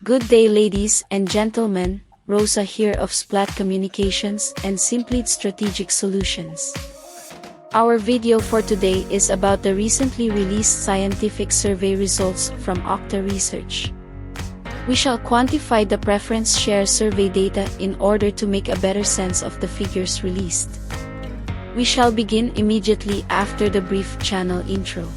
Good day, ladies and gentlemen. Rosa here of Splat Communications and Simply Strategic Solutions. Our video for today is about the recently released scientific survey results from Octa Research. We shall quantify the preference share survey data in order to make a better sense of the figures released. We shall begin immediately after the brief channel intro.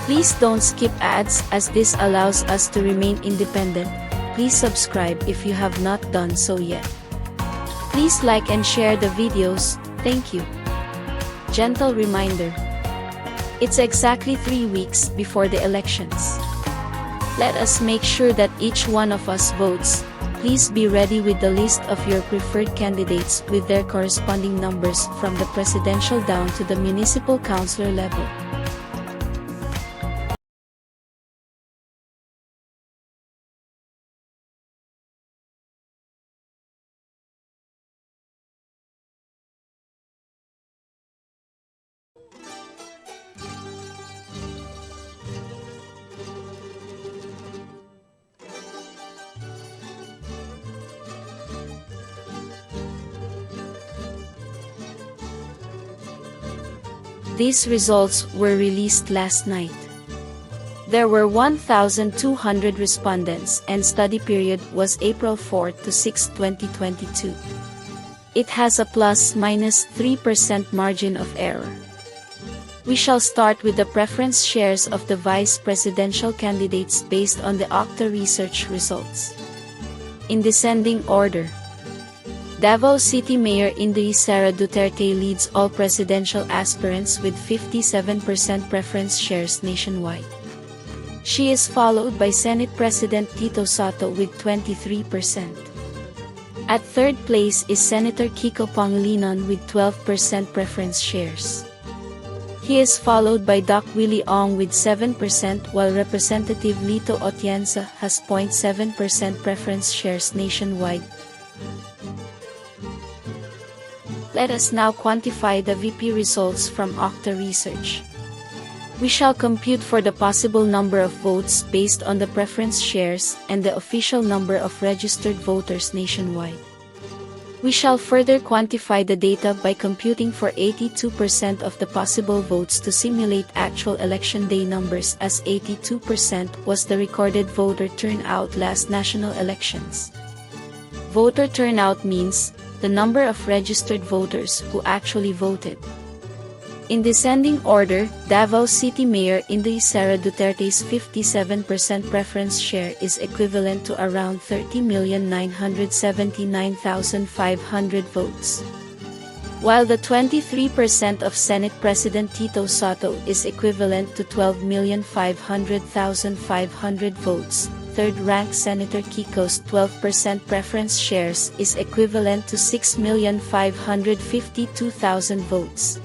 Please don't skip ads as this allows us to remain independent. Please subscribe if you have not done so yet. Please like and share the videos, thank you. Gentle reminder. It's exactly 3 weeks before the elections. Let us make sure that each one of us votes. Please be ready with the list of your preferred candidates with their corresponding numbers from the presidential down to the municipal councillor level. These results were released last night. There were 1,200 respondents and study period was April 4 to 6, 2022. It has a ±3% margin of error. We shall start with the preference shares of the vice presidential candidates based on the Octa Research results. In descending order. Davao City Mayor Inday Sara Duterte leads all presidential aspirants with 57% preference shares nationwide. She is followed by Senate President Tito Sotto with 23%. At third place is Senator Kiko Pangilinan with 12% preference shares. He is followed by Doc Willie Ong with 7% while Representative Lito Atienza has 0.7% preference shares nationwide. Let us now quantify the VP results from Octa Research. We shall compute for the possible number of votes based on the preference shares and the official number of registered voters nationwide. We shall further quantify the data by computing for 82% of the possible votes to simulate actual election day numbers, as 82% was the recorded voter turnout last national elections. Voter turnout means the number of registered voters who actually voted. In descending order, Davao City Mayor Inday Sara Duterte's 57% preference share is equivalent to around 30,979,500 votes. While the 23% of Senate President Tito Sotto is equivalent to 12,500,500 votes. Third-ranked Senator Kiko's 12% preference shares is equivalent to 6,552,000 votes.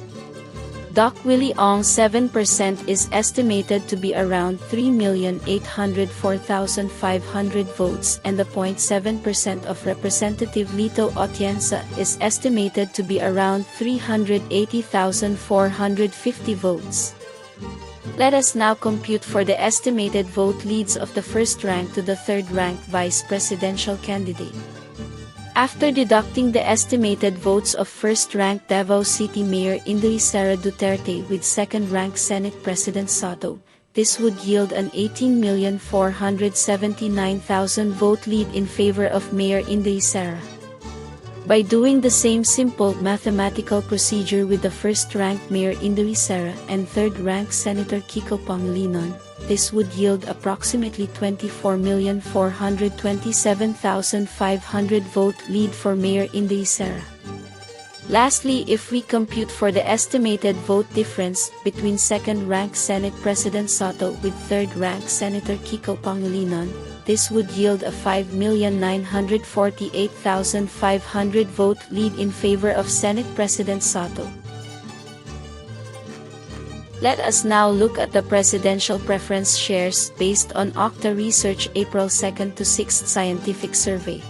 Doc Willie Ong's 7% is estimated to be around 3,804,500 votes, and the 0.7% of Representative Lito Atienza is estimated to be around 380,450 votes. Let us now compute for the estimated vote leads of the first rank to the third-ranked vice presidential candidate. After deducting the estimated votes of first-ranked Davao City Mayor Inday Sara Duterte with second-ranked Senate President Sotto, this would yield an 18,479,000 vote lead in favor of Mayor Inday Sara. By doing the same simple mathematical procedure with the first-ranked Mayor Inday Sara and third-ranked Senator Kiko Pangilinan, this would yield approximately 24,427,500 vote lead for Mayor Inday Sara. Lastly, if we compute for the estimated vote difference between second-ranked Senate President Sotto with third-ranked Senator Kiko Pangilinan, this would yield a 5,948,500 vote lead in favor of Senate President Sotto. Let us now look at the presidential preference shares based on Octa Research April 2 to 6 scientific survey.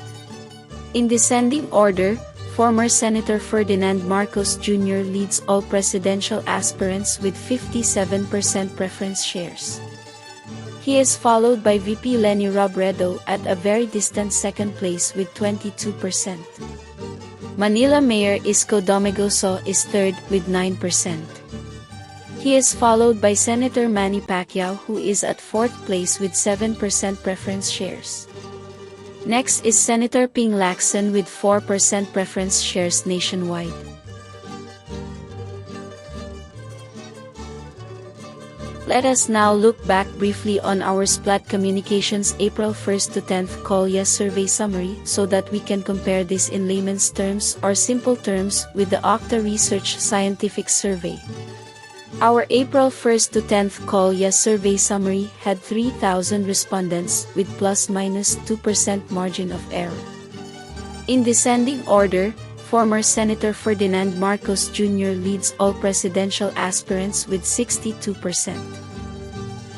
In descending order, former Senator Ferdinand Marcos Jr. leads all presidential aspirants with 57% preference shares. He is followed by VP Leni Robredo at a very distant second place with 22%. Manila Mayor Isko Domigoso is third with 9%. He is followed by Senator Manny Pacquiao, who is at fourth place with 7% preference shares. Next is Senator Ping Lacson with 4% preference shares nationwide. Let us now look back briefly on our Splat Communications April 1st to 10th Call Yes survey summary so that we can compare this in layman's terms or simple terms with the Octa Research scientific survey. Our April 1st to 10th Call Yes survey summary had 3,000 respondents with ±2% margin of error. In descending order, former Senator Ferdinand Marcos Jr. leads all presidential aspirants with 62%.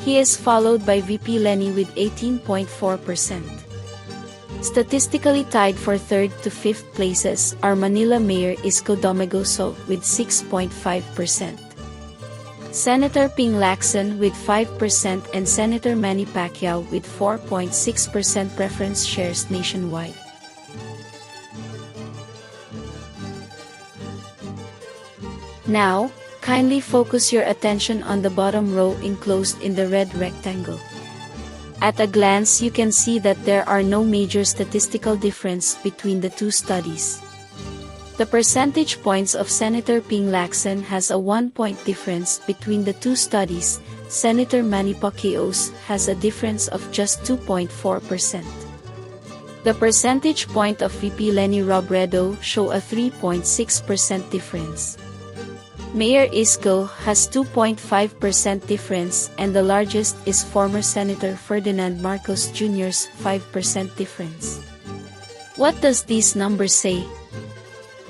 He is followed by VP Leni with 18.4%. Statistically tied for third to fifth places are Manila Mayor Isko Domigoso with 6.5%. Senator Ping Lacson with 5% and Senator Manny Pacquiao with 4.6% preference shares nationwide. Now, kindly focus your attention on the bottom row enclosed in the red rectangle. At a glance you can see that there are no major statistical difference between the two studies. The percentage points of Senator Ping Lacson has a 1-point difference between the two studies. Senator Manny Pacquiao has a difference of just 2.4%. The percentage point of VP Leni Robredo show a 3.6% difference. Mayor Isko has 2.5% difference and the largest is former Senator Ferdinand Marcos Jr.'s 5% difference. What does these numbers say?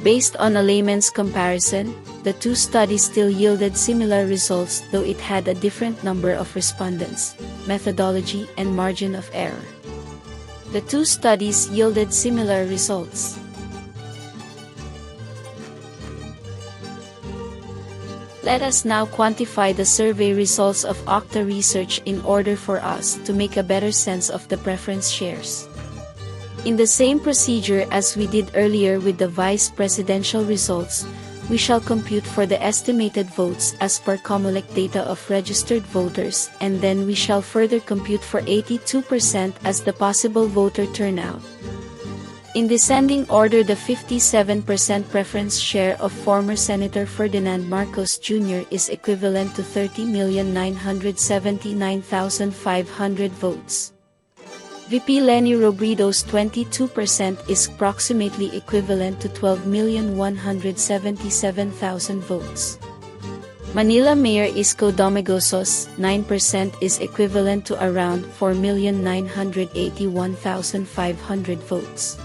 Based on a layman's comparison, the two studies still yielded similar results though it had a different number of respondents, methodology and margin of error. The two studies yielded similar results. Let us now quantify the survey results of Octa Research in order for us to make a better sense of the preference shares. In the same procedure as we did earlier with the vice presidential results, we shall compute for the estimated votes as per Comelec data of registered voters and then we shall further compute for 82% as the possible voter turnout. In descending order, the 57% preference share of former Senator Ferdinand Marcos Jr. is equivalent to 30,979,500 votes. VP Leni Robredo's 22% is approximately equivalent to 12,177,000 votes. Manila Mayor Isko Domigoso's 9% is equivalent to around 4,981,500 votes.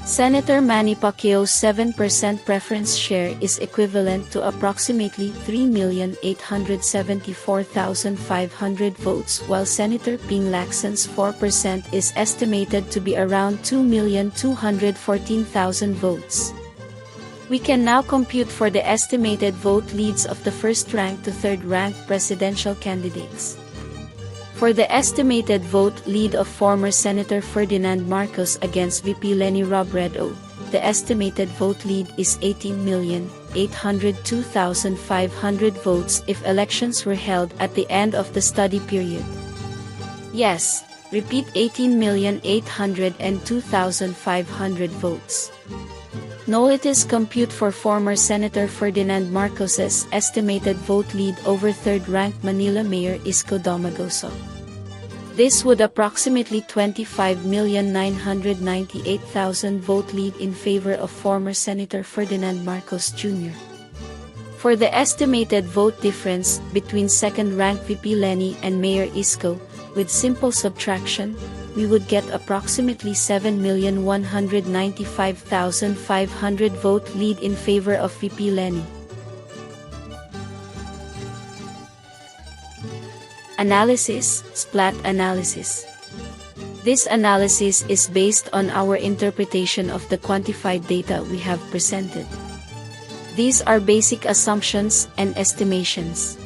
Senator Manny Pacquiao's 7% preference share is equivalent to approximately 3,874,500 votes while Senator Ping Lacson's 4% is estimated to be around 2,214,000 votes. We can now compute for the estimated vote leads of the first-ranked to third-ranked presidential candidates. For the estimated vote lead of former Senator Ferdinand Marcos against VP Leni Robredo, the estimated vote lead is 18,802,500 votes if elections were held at the end of the study period. Yes, repeat 18,802,500 votes. Now it is compute for former Senator Ferdinand Marcos's estimated vote lead over third-ranked Manila Mayor Isko Domigoso. This would approximately 25,998,000 vote lead in favor of former Senator Ferdinand Marcos Jr. For the estimated vote difference between second-ranked VP Leni and Mayor Isko, with simple subtraction, we would get approximately 7,195,500 vote lead in favor of VP Leni. Analysis, Splat analysis. This analysis is based on our interpretation of the quantified data we have presented. These are basic assumptions and estimations.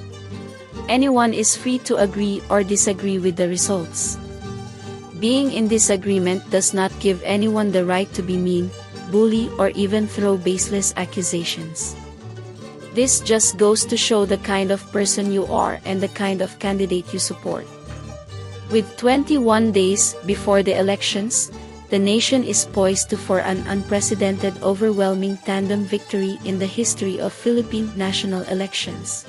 Anyone is free to agree or disagree with the results. Being in disagreement does not give anyone the right to be mean, bully, or even throw baseless accusations. This just goes to show the kind of person you are and the kind of candidate you support. With 21 days before the elections, the nation is poised for an unprecedented, overwhelming tandem victory in the history of Philippine national elections.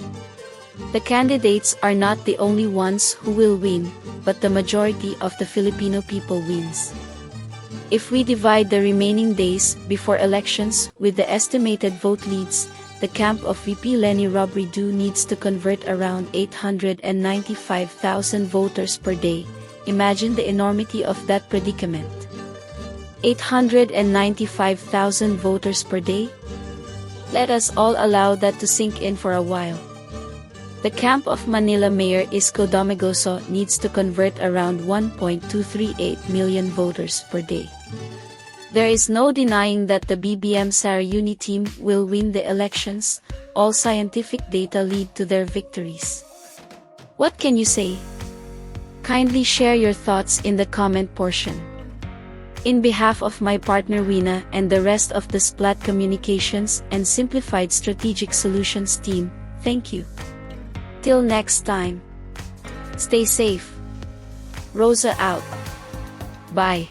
The candidates are not the only ones who will win, but the majority of the Filipino people wins. If we divide the remaining days before elections with the estimated vote leads, the camp of VP Leni Robredo needs to convert around 895,000 voters per day. Imagine the enormity of that predicament. 895,000 voters per day? Let us all allow that to sink in for a while. The camp of Manila Mayor Isko Domagoso needs to convert around 1.238 million voters per day. There is no denying that the BBM Sara Uni team will win the elections. All scientific data lead to their victories. What can you say? Kindly share your thoughts in the comment portion. In behalf of my partner Wina and the rest of the Splat Communications and Simplified Strategic Solutions team, thank you. Till next time. Stay safe. Rosa out. Bye.